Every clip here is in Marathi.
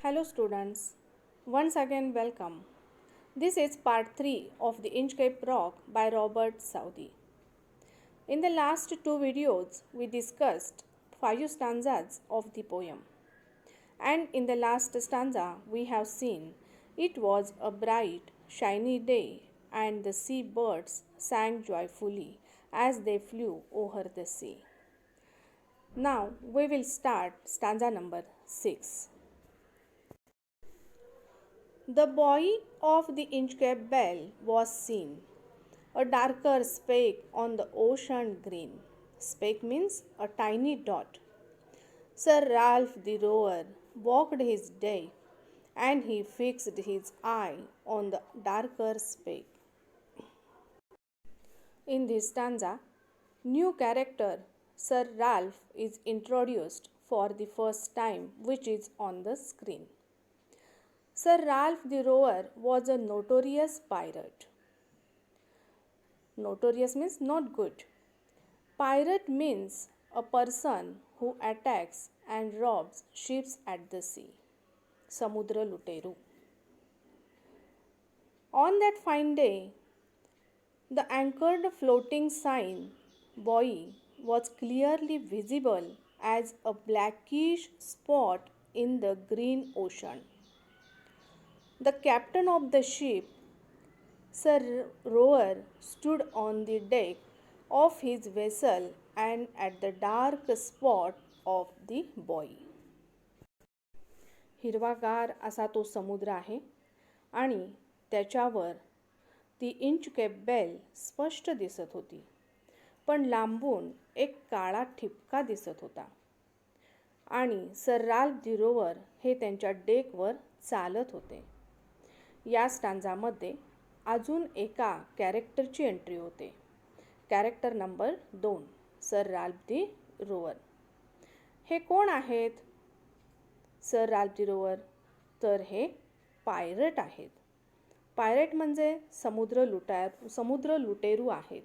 Hello students, once again welcome. This is part 3 of the Inchcape Rock by Robert Southey. In the last two videos, we discussed 5 stanzas of the poem. And in the last stanza, we have seen it was a bright, shiny day, and the sea birds sang joyfully as they flew over the sea. Now we will start stanza number 6. The buoy of the Inchcape Bell was seen, a darker speck on the ocean green. Speck means a tiny dot. Sir Ralph the rower walked his deck, and he fixed his eye on the darker speck. In this stanza, new character Sir Ralph is introduced for the first time, which is on the screen. Sir Ralph the Rower was a notorious pirate. Notorious means not good. Pirate means a person who attacks and robs ships at the sea. Samudra Luteru. On that fine day, the anchored floating sign buoy was clearly visible as a blackish spot in the green ocean. The captain of the ship, Sir Rower, stood on the deck of his vessel and at the dark spot of the buoy. हिरवागार असा तो समुद्र आहे आणि त्याच्यावर ती इंचकेप बेल स्पष्ट दिसत होती, पण लांबून एक काळा ठिपका दिसत होता आणि सर राल्फ दी रोवर हे त्यांच्या डेकवर चालत होते. या स्टांजामध्ये अजून एका कॅरेक्टरची एंट्री होते. कॅरेक्टर नंबर 2, सर राल्फ दी रोवर. हे कोण आहेत? सर राल्फ दी रोवर तर हे पायरट आहेत. पायरेट म्हणजे समुद्र लुटेरू आहेत.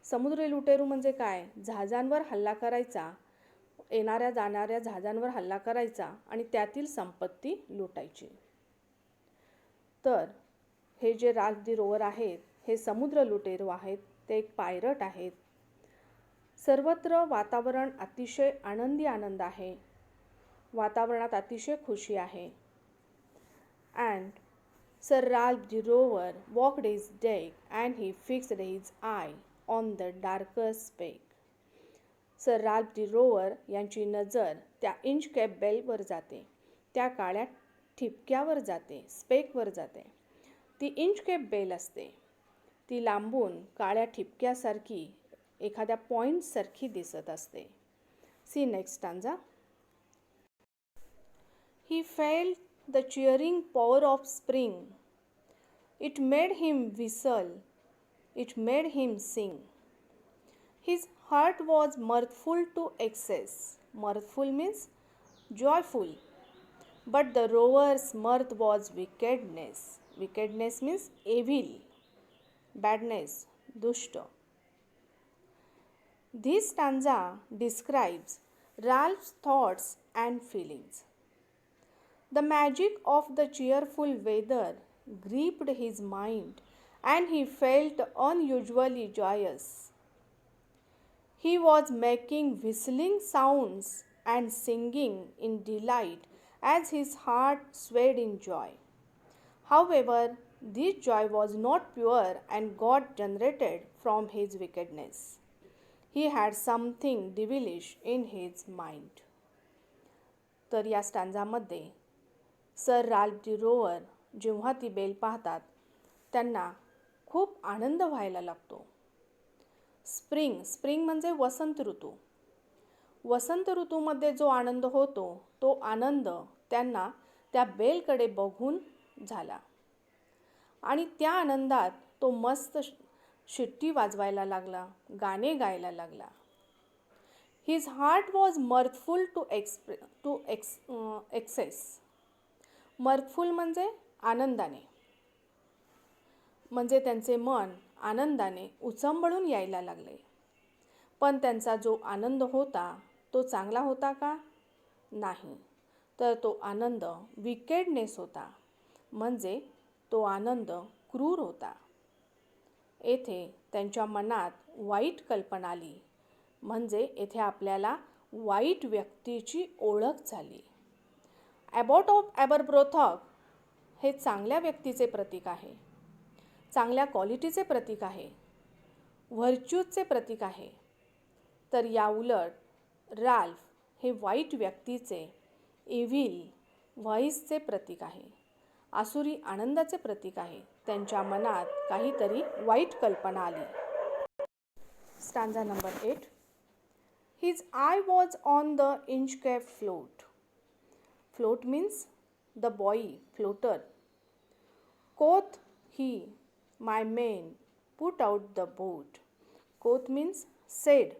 समुद्र लुटेरू म्हणजे काय? जहाजांवर हल्ला करायचा, येणाऱ्या जाणाऱ्या जहाजांवर हल्ला करायचा आणि त्यातील संपत्ती लुटायची. तर हे जे राल्फ दी रोवर आहेत हे समुद्र लुटेरू आहेत. ते एक पायरट आहेत. सर्वत्र वातावरण अतिशय आनंद आहे. वातावरणात अतिशय खुशी आहे. And Sir Ralph the Rover walked his deck and he fixed his eye on the darker speck. Sir Ralph the Rover यांची नजर त्या इंचकेप बेलवर जाते, त्या काळ्या ठिपक्यावर जाते, स्पेकवर जाते. ती इंचकेप बेल असते. ती लांबून काळ्या ठिपक्यासारखी, एखाद्या पॉइंटसारखी दिसत असते. See next stanza. He felt the cheering power of spring. It made him whistle, it made him sing. His heart was mirthful to excess. Mirthful means joyful. But the rover's mirth was wickedness. Wickedness means evil, badness, dushta. This stanza describes Ralph's thoughts and feelings. The magic of the cheerful weather gripped his mind and he felt unusually joyous. He was making whistling sounds and singing in delight as his heart swayed in joy. However, this joy was not pure and God generated from his wickedness. He had something devilish in his mind. तर या स्टांजामध्ये सर राल्फ दी रोवर जेव्हा ती बेल पाहतात त्यांना खूप आनंद व्हायला लागतो. स्प्रिंग म्हणजे वसंत ऋतू. वसंत ऋतूमध्ये जो आनंद होतो तो आनंद त्यांना त्या बेलकडे बघून झाला आणि त्या आनंदात तो मस्त शिट्टी वाजवायला लागला, गाणे गायला लागला. His heart was mirthful to excess. Mirthful म्हणजे आनंदाने, म्हणजे त्यांचे मन आनंदाने उचंबळून यायला लागले. पण त्यांचा जो आनंद होता तो चांगला होता का? नाही. तर तो आनंद विकेडनेस होता, म्हणजे तो आनंद क्रूर होता. येथे त्यांच्या मनात वाईट कल्पना आली, म्हणजे येथे आपल्याला वाईट व्यक्तीची ओळख झाली. ॲबॉट ऑफ ॲबरब्रोथॉक हे चांगल्या व्यक्तीचे प्रतीक आहे, चांगल्या क्वालिटीचे प्रतीक आहे, व्हर्च्यूजचे प्रतीक आहे. तर याउलट राल्फ हे वाईट व्यक्तीचे, इव्हिल व्हाईसचे प्रतीक आहे, आसुरी आनंदाचे प्रतीक आहे. त्यांच्या मनात काहीतरी वाईट कल्पना आली. Stanza number 8. His eye was on the Inchcape float. Float means the buoy, floater. Quoth he, my men, put out the boat. Quoth means said,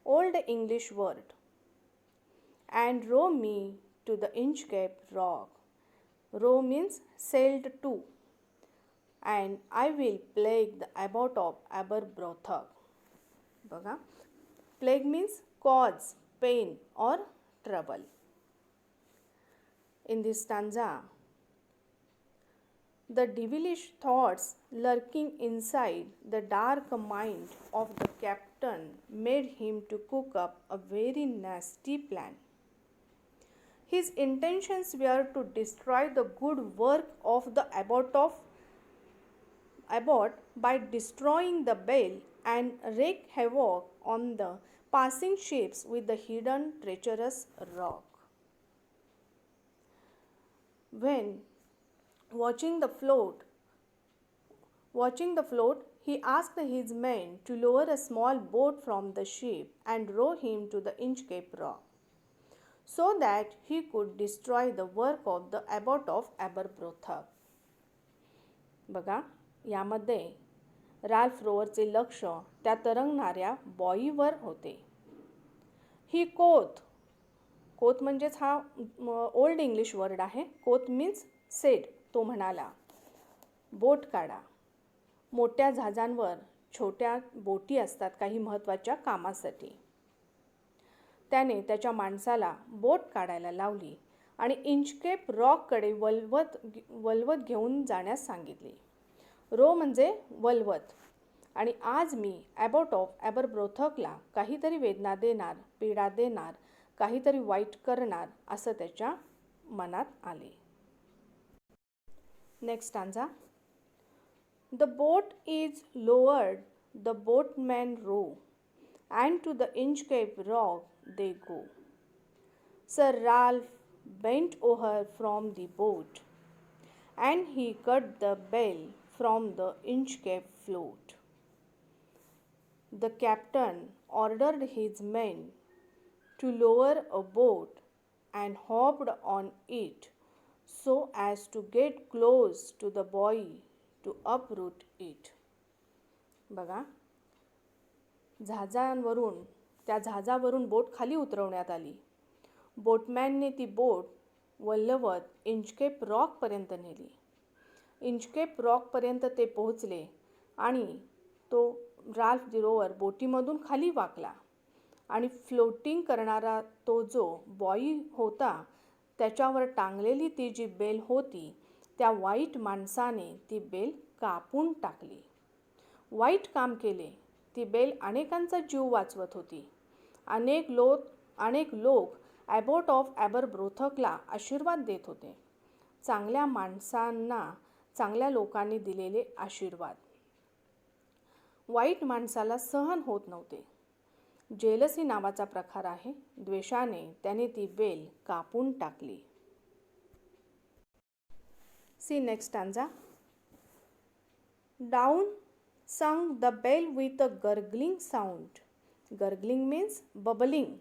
old English word. And row me to the Inchcape rock. Row means sailed to. And I will plague the abbot of Aberbrothock. बघा, plague means cause, pain or trouble. In this stanza, the devilish thoughts lurking inside the dark mind of the captain made him to cook up a very nasty plan. His intentions were to destroy the good work of the abbot by destroying the bell and wreak havoc on the passing ships with the hidden treacherous rock. When watching the float, he asked his men to lower a small boat from the ship and row him to the Inchcape rock, so that he could destroy the work of the abbot of Aberbrothock. बघा, यामध्ये राल्फ रोवरचे लक्ष त्या तरंगणाऱ्या बॉईवर होते. ही कोथ म्हणजेच हा ओल्ड इंग्लिश वर्ड आहे. कोथ मीन्स सेड, तो म्हणाला, बोट काढा. मोठ्या जहाजांवर छोट्या बोटी असतात काही महत्त्वाच्या कामासाठी. त्याने त्याच्या माणसाला बोट काढायला लावली आणि इंचकेप रॉककडे वल्वत घेऊन जाण्यास सांगितले. रो म्हणजे वल्वत. आणि आज मी ॲबॉट ऑफ ॲबरब्रोथॉकला काहीतरी वेदना देणार, पीडा देणार, काहीतरी वाईट करणार असं त्याच्या मनात आले. Next stanza. The boat is lowered, the boatman row, and to the Inchcape rock they go. Sir Ralph bent over from the boat, and he cut the bell from the Inchcape float. The captain ordered his men to lower a boat and hopped on it so as to get close to the buoy to uproot it. बघा, त्या जहाजावरून बोट खाली उतरवण्यात आली. बोटमॅनने ती बोट वल्हवत इंचकेप रॉकपर्यंत नेली. इंचकेप रॉकपर्यंत ते पोहोचले आणि तो राल्फ द रोवर बोटीमधून खाली वाकला आणि फ्लोटिंग करणारा तो जो बॉई होता त्याच्यावर टांगलेली ती जी बेल होती त्या वाईट माणसाने ती बेल कापून टाकली. वाईट काम केले. ती बेल अनेकांचा जीव वाचवत होती. अनेक लोक ॲबॉट ऑफ ॲबरब्रोथॉकला आशीर्वाद देत होते. चांगल्या माणसांना चांगल्या लोकांनी दिलेले आशीर्वाद वाईट माणसाला सहन होत नव्हते. जेलसी नावाचा प्रकार आहे. द्वेषाने त्याने ती बेल कापून टाकली. See next stanza. Down sung the bell with a gurgling sound. Gurgling means bubbling.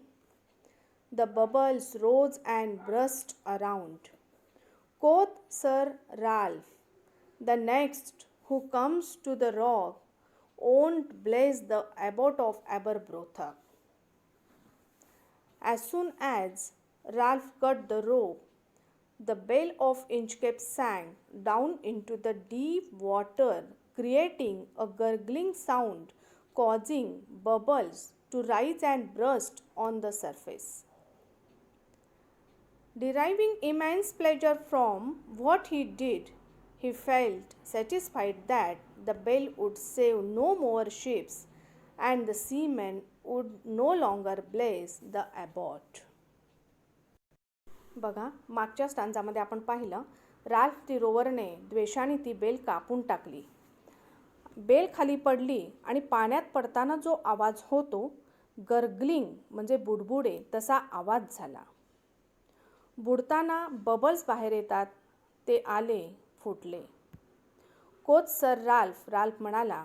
The bubbles rose and burst around. Quoth Sir Ralph, the next who comes to the rock won't bless the abbot of Aberbrothock. As soon as Ralph cut the rope, the bell of Inchcape sank down into the deep water, creating a gurgling sound, causing bubbles to rise and burst on the surface. Deriving immense pleasure from what he did, he felt satisfied that the bell would save no more ships and the seamen would no longer bless the abbot. बघा, मागच्या स्टांजामध्ये आपण पाहिलं, राल्फ दी रोवरने द्वेषाने ती बेल कापून टाकली. बेल खाली पडली आणि पाण्यात पडताना जो आवाज होतो, गर्गलिंग म्हणजे बुडबुडे तसा आवाज झाला. बुडताना बबल्स बाहेर येतात, ते आले, फुटले. कोच सर राल्फ म्हणाला,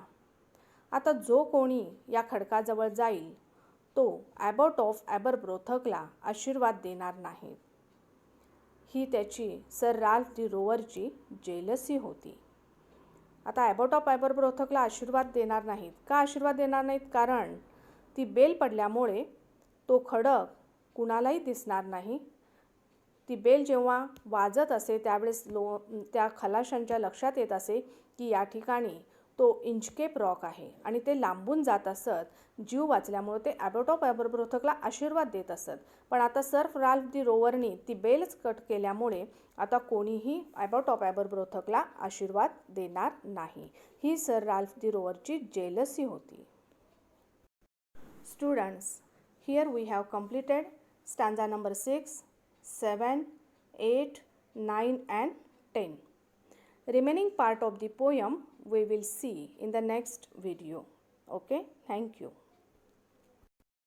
आता जो कोणी या खडकाजवळ जाईल तो ॲबॉट ऑफ ॲबरब्रोथकला आशीर्वाद देणार नाही. ही त्याची सर राल्फ दी रोवरची जेलसी होती. आता ॲबॉट ऑफ ॲबरब्रोथकला आशीर्वाद देणार नाहीत. का आशीर्वाद देणार नाहीत? कारण ती बेल पडल्यामुळे तो खडक कुणालाही दिसणार नाही. ती बेल जेव्हा वाजत असे त्यावेळेस त्या खलाशांच्या लक्षात येत असे की या ठिकाणी तो इंचकेप रॉक आहे आणि ते लांबून जात असत. जीव वाचल्यामुळे ते ॲबॉट ऑफ ॲबरब्रोथकला आशीर्वाद देत असत. पण आता सर राल्फ दी रोवरनी ती बेलच कट केल्यामुळे आता कोणीही ॲबॉट ऑफ ॲबरब्रोथकला आशीर्वाद देणार नाही. ही सर राल्फ दी रोवरची जेलसी होती. Students, here we have completed stanza number 6, 7, 8, 9 and 10. Remaining part of the poem we will see in the next video. Okay, thank you.